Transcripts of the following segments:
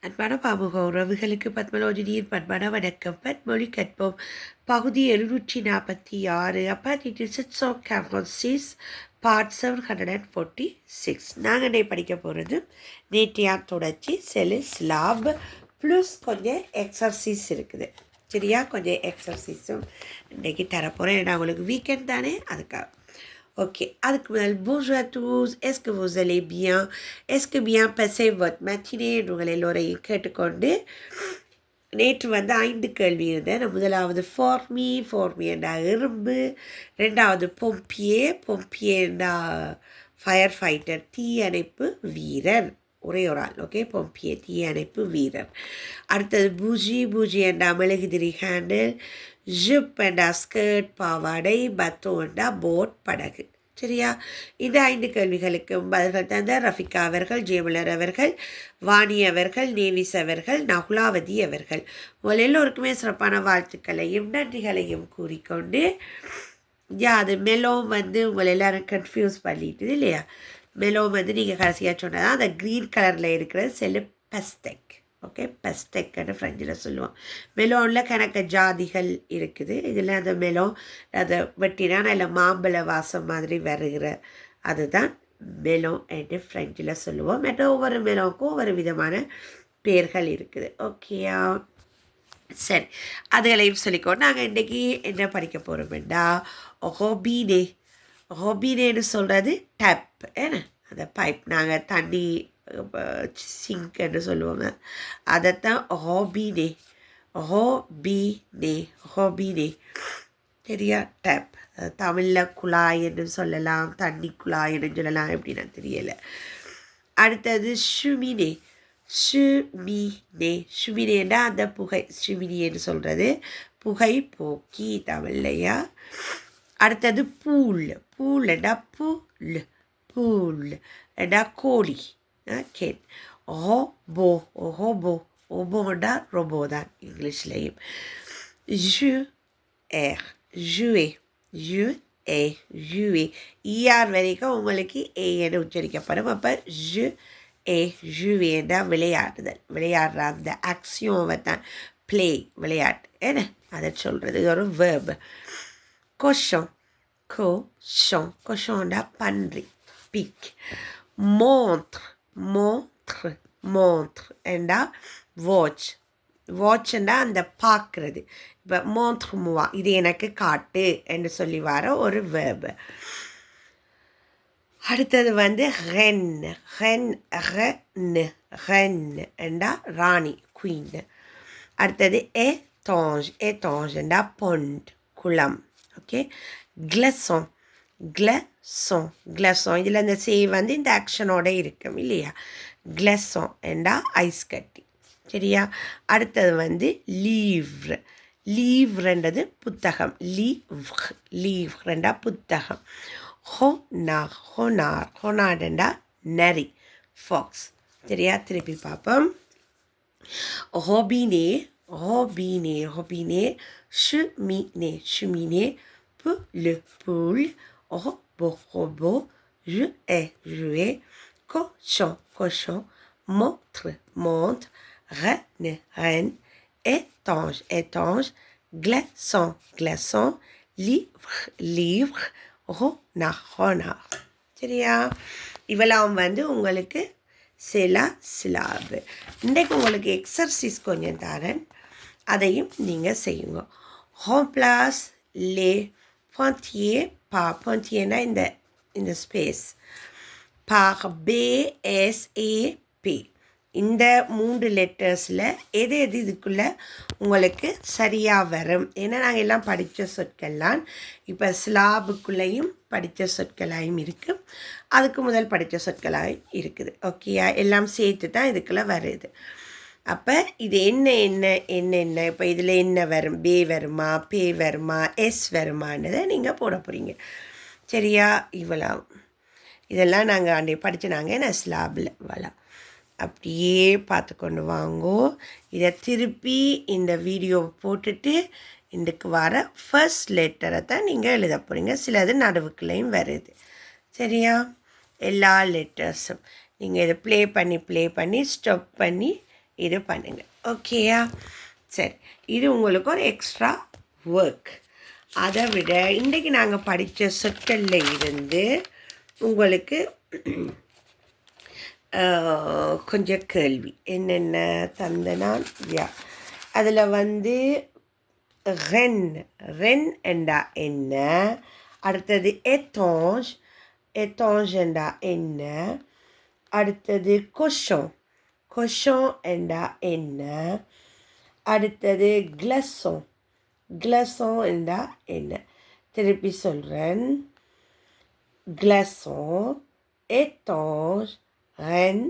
அன்பான பாமுக உறவுகளுக்கு பத்மலோஜினியின் பண்பான வணக்கம். பத்மொழி கற்போம் பகுதி 746 அப்பா கேம்பன்சிஸ் பார்ட் 746. நாங்கள் இன்றைய படிக்க போகிறது நேற்றையாம் தொடர்ச்சி ஸ்லாப் ப்ளஸ் கொஞ்சம் எக்ஸர்சைஸ் இருக்குது. சரியா, கொஞ்சம் எக்ஸர்சைஸும் இன்றைக்கி தரப்போகிறேன். ஏன்னா உங்களுக்கு வீக்கெண்ட் தானே, அதுக்காக. Ok, avec bonjour à tous, est-ce que vous allez bien? Est-ce que bien passé votre matinée? உங்கள் எல்லோரையும் கேட்டுக்கொண்டு நேற்று 5 கேள்வி இருந்தேன். முதலாவது ஃபார்மி என்றா எறும்பு, ரெண்டாவது பொம்பியே என்றா ஃபயர் ஃபைட்டர் தீயணைப்பு வீரர், ஒரே ஒரு ஆள். ஓகே, பொம்பியே தீயணைப்பு வீரர். அடுத்தது பூஜி என்றா மெழுகுதிரி ஹேண்டில், ஜிப் என்றா ஸ்கர்ட் பாவாடை, பத்தோ என்றா போட் படகு. சரியா, இந்த 5 கேள்விகளுக்கும் பதில்கள் தந்த ரஃபிகா அவர்கள், ஜேமலர் அவர்கள், வாணி அவர்கள், நேவிஸ் அவர்கள், நகுலாவதி அவர்கள், உங்கள் எல்லோருக்குமே சிறப்பான வாழ்த்துக்களையும் நன்றிகளையும் கூறிக்கொண்டு, அது மெலோம் உங்களை எல்லாரும் கன்ஃபியூஸ் பண்ணிட்டுது இல்லையா. மெலோம் நீங்கள் கடைசியாக சொன்னதான் அந்த க்ரீன் கலரில் இருக்கிறது பெஸ்டெக். ஓகே, பெஸ்டெக்னு ஃப்ரெஞ்சில் சொல்லுவோம். மெலோனில் கணக்க ஜாதிகள் இருக்குது. இதில் அந்த மெலோன் அதை வெட்டினா நல்ல மாம்பழ வாசம் மாதிரி வருகிற அதுதான் மெலோன் என்று ஃப்ரெஞ்சில் சொல்லுவோம். மற்ற ஒவ்வொரு மெலோனுக்கும் ஒவ்வொரு விதமான பேர்கள் இருக்குது. ஓகேயா, சரி, அதுகளையும் சொல்லிக்கோ. நாங்கள் இன்றைக்கி என்ன படிக்க போகிறோம்டா ஹோபீனேன்னு சொல்கிறது டேப். ஏன்னா அந்த பைப் நாங்கள் தண்ணி சிங்க் என்று சொல்லுவாங்க, அதைத்தான் ஹோபீனே. சரியா, டேப் தமிழில் குழாய் என்று சொல்லலாம், தண்ணி குழாய் என்று சொல்லலாம், எப்படின்னா தெரியலை. அடுத்தது ஷுமினேன்னா அந்த புகை, ஷுமினி என்று சொல்கிறது புகை போக்கி தமிழ்லையா. அடுத்தது பூல்ண்டா பூல் என்றா கோழி. கேட் ஓபோண்டா ரொபோ தான் இங்கிலீஷ்லேயும். ஈஆர் வரைக்கும் உங்களுக்கு ஏ என்று உச்சரிக்கப்படும். அப்போ ஜுவேண்டா விளையாடுற அந்த ஆக்சியோவை தான் பிளே, விளையாட்டு. ஏன்னா அதை சொல்கிறது இது ஒரு வேர்பு. கொஷோண்டா பன்றி, பிக். மோந்த்ர் என்றா வாட்ச்ண்டா அந்த பார்க்குறது. இப்போ மோந்த்ருமுவா, இது எனக்கு காட்டு என்று சொல்லி வர ஒரு வேர்பு. அடுத்தது ரென் என்றா ராணி, குயின். அடுத்தது ஏதாஞ்சுண்டா பொண்ட், குளம். ஓகே, கிளசோன் இதில் இந்த சே இந்த ஆக்ஷனோட இருக்கும் இல்லையா. கிளசோன் என்றா ஐஸ் கட்டி. சரியா, அடுத்தது லீவ்ன்றது புத்தகம், லீவ்ன்றா புத்தகம். ஹொனார்டா நரி, ஃபாக்ஸ். சரியா, திருப்பி பார்ப்போம். ஹோபினே ஷுமினே pool, robot, jouet, cochon, montre, reine, étanche, glaçon, livre, renard. சரியா, இவெல்லாம் உங்களுக்கு சிலாபு. இன்றைக்கு உங்களுக்கு எக்ஸர்சைஸ் கொஞ்சம் தரேன், அதையும் நீங்கள் செய்யுங்க. remplace les pointillés par pointillés இந்த ஸ்பேஸ் par BSAP. இந்த 3 லெட்டர்ஸில் எது இதுக்குள்ளே உங்களுக்கு சரியாக வரும். ஏன்னா நாங்கள் எல்லாம் படித்த சொற்கள்லாம் இப்போ ஸ்லாபுக்குள்ளேயும் படித்த சொற்களாயும் இருக்குது, அதுக்கு முதல் படித்த சொற்களாயும் இருக்குது. ஓகேயா, எல்லாம் சேர்த்து தான் இதுக்குள்ளே வருது. அப்போ இது என்ன இப்போ இதில் என்ன வரும், பே வருமா, பே வருமா, எஸ் வருமானதை நீங்கள் போட போகிறீங்க. சரியா, இதெல்லாம் நாங்கள் அன்றைய படிச்சுனாங்க நான் ஸ்லாபில் அப்படியே பார்த்து கொண்டு வாங்கோ. இதை திருப்பி இந்த வீடியோவை போட்டுட்டு இதுக்கு வர ஃபர்ஸ்ட் லெட்டரை தான் நீங்கள் எழுத போகிறீங்க. சிலது நடுவுக்குள்ளேயும் வருது. சரியா, எல்லா லெட்டர்ஸும் நீங்கள் இதை ப்ளே பண்ணி ஸ்டாப் பண்ணி இது பண்ணுங்கள். ஓகேயா? சரி, இது உங்களுக்கு ஒரு எக்ஸ்ட்ரா ஒர்க். அதை விட இன்றைக்கி நாங்கள் படித்த சொற்களில் இருந்து உங்களுக்கு கொஞ்சம் கேள்வி என்னென்ன தந்தனால் அதில் வந்து ரென் ரென் என்றா என்ன, அடுத்தது எத்தாஞ்ச் எத்தாஞ்ச் என்றா என்ன, அடுத்தது கொஷன் கொஷன் என்றா என்ன, அடுத்தது கிளஸோன் கிளஸோன் என்றா என்ன. திருப்பி சொல்கிறேன். கிளஸோன், étanche, reine,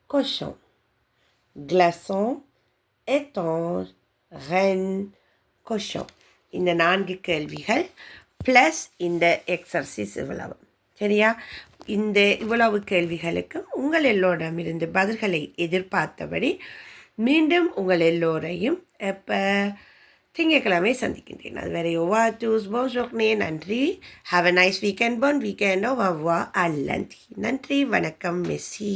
cochon. Glaçon, étanche, reine, cochon. இந்த 4 கேள்விகள் ப்ளஸ் இந்த எக்ஸர்சைஸ் இவ்வளவு. சரியா? இந்த இவ்வளவு கேள்விகளுக்கு உங்கள் எல்லோரிடமிருந்து பதில்களை எதிர்பார்த்தபடி மீண்டும் உங்கள் எல்லோரையும் எப்போ திங்கட்கிழமை சந்திக்கின்றேன். அதுவரை ஓவா டூஸ் போஷோக்னே. நன்றி. Have a nice weekend. Pon weekend. ஓ வவ்வா அல்லந்தி. நன்றி. வணக்கம். மெஸ்ஸி.